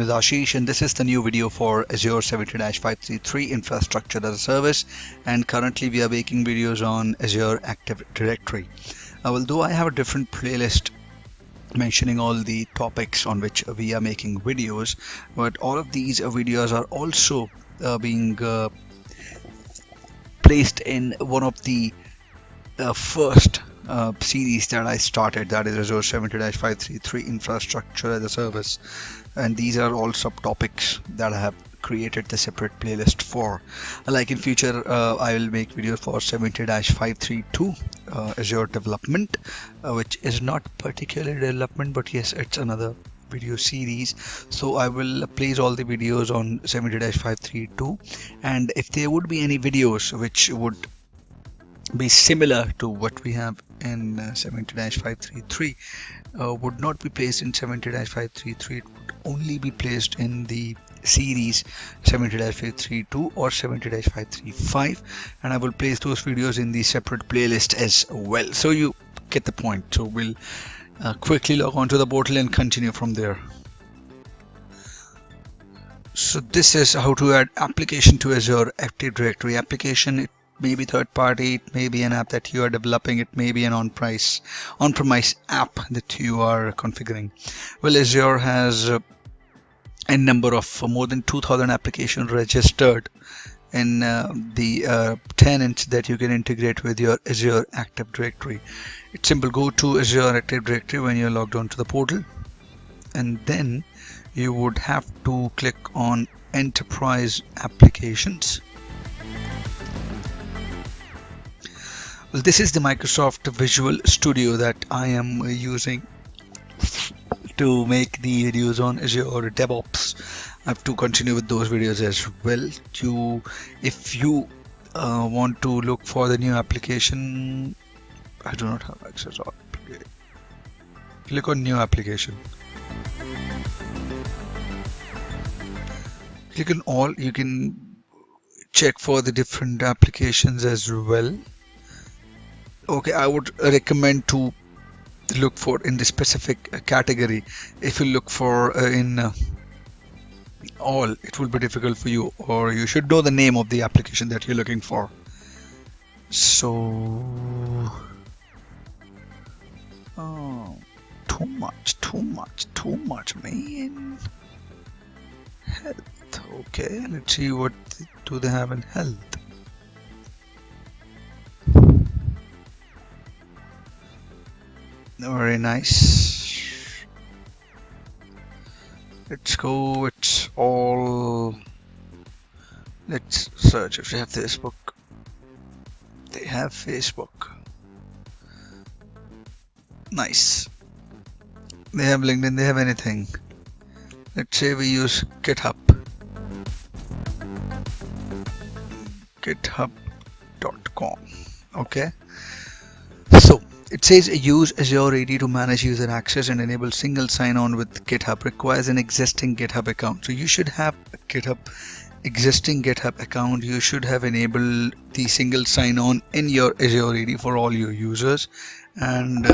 name is Ashish, and this is the new video for Azure 70-533 Infrastructure as a Service, and currently we are making videos on Azure Active Directory. Although I have a different playlist mentioning all the topics on which we are making videos, but all of these videos are also being placed in one of the first series that I started, that is Azure 70-533 Infrastructure as a Service, and these are all subtopics that I have created the separate playlist for. Like in future, I will make videos for 70-532 Azure development, which is not particularly development, but yes, it's another video series. So I will place all the videos on 70-532, and if there would be any videos which would be similar to what we have in 70-533, would not be placed in 70-533. It would only be placed in the series 70-532 or 70-535, and I will place those videos in the separate playlist as well, so you get the point. So we'll quickly log on to the portal and continue from there. So this is how to add application to Azure Active Directory. Application, it may be third party, it may be an app that you are developing, it may be an on-premise app that you are configuring. Well, Azure has a number of more than 2,000 applications registered in the tenants that you can integrate with your Azure Active Directory. It's simple. Go to Azure Active Directory when you're logged on to the portal, and then you would have to click on Enterprise Applications. Well, this is the Microsoft Visual Studio that I am using to make the videos on Azure DevOps. I have to continue with those videos as well. If you want to look for the new application, I do not have access to it. Click on New Application. Click on All. You can check for the different applications as well. Okay, I would recommend to look for in the specific category. If you look for in all, it will be difficult for you, or you should know the name of the application that you're looking for. So too much, man. Health. Okay, let's see what do they have in health. Very nice. Let's go. It's all. Let's search if they have Facebook. They have Facebook. Nice. They have LinkedIn. They have anything. Let's say we use GitHub. GitHub.com. Okay. So it says use Azure AD to manage user access and enable single sign-on with GitHub. Requires an existing GitHub account. So you should have a existing GitHub account. You should have enabled the single sign-on in your Azure AD for all your users. And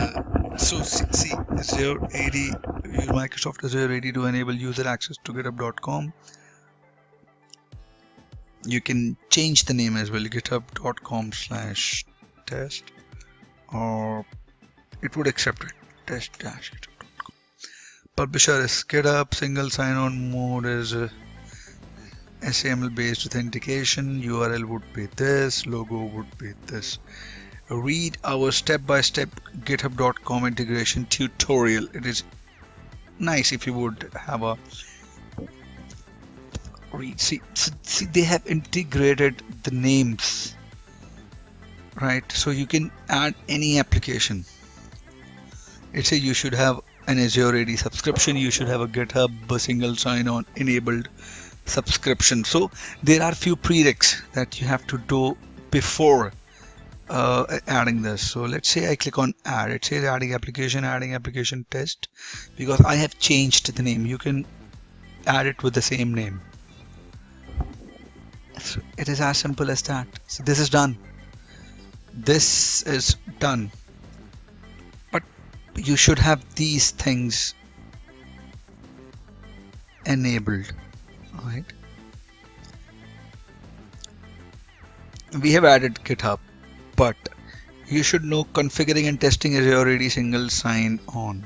so see Azure AD, use Microsoft Azure AD to enable user access to GitHub.com. You can change the name as well, github.com/test. or it would accept it, test-github.com. Publisher is GitHub, single sign-on mode is SAML based authentication, URL would be this, logo would be this. Read our step-by-step github.com integration tutorial. It is nice if you would have a read. See, they have integrated the names, right? So you can add any application. Let's say you should have an Azure AD subscription, you should have a GitHub single sign-on enabled subscription. So there are few prereqs that you have to do before adding this. So let's say I click on add. It says adding application test, because I have changed the name. You can add it with the same name. So it is as simple as that. So this is done. This is done. But you should have these things enabled. Right? We have added GitHub, but you should know configuring and testing Azure AD single sign-on.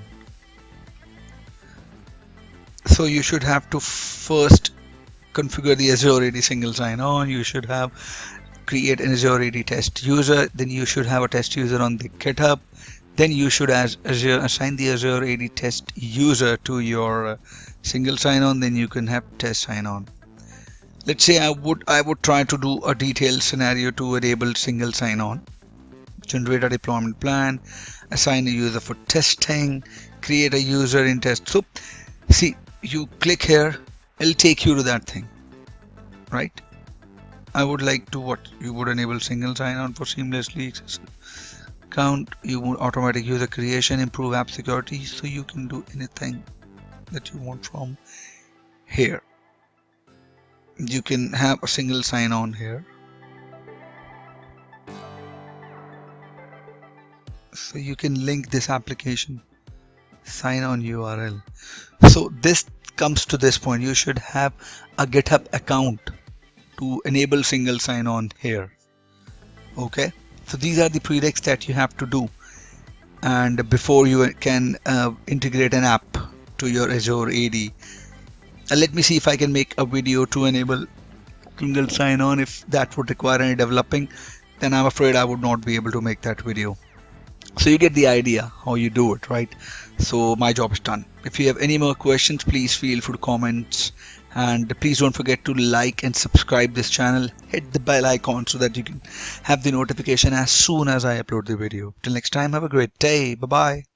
So you should have to first configure the Azure AD single sign-on. You should have create an Azure AD test user. Then you should have a test user on the GitHub. Then you should assign the Azure AD test user to your single sign-on. Then you can have test sign-on. Let's say I would try to do a detailed scenario to enable single sign-on. Generate a deployment plan, assign a user for testing, create a user in test. So see, you click here, it'll take you to that thing, right? I would like to what you would enable single sign-on for seamlessly accessible account. You would automatic user creation, improve app security, so you can do anything that you want from here. You can have a single sign-on here. So you can link this application, sign on URL. So this comes to this point. You should have a GitHub account to enable single sign-on here. Okay. So these are the prereqs that you have to do, and before you can integrate an app to your Azure AD. Let me see if I can make a video to enable single sign-on. If that would require any developing, then I'm afraid I would not be able to make that video. So you get the idea how you do it, right? So my job is done. If you have any more questions, please feel free to comment, and please don't forget to like and subscribe this channel. Hit the bell icon so that you can have the notification as soon as I upload the video. Till next time, have a great day. Bye bye.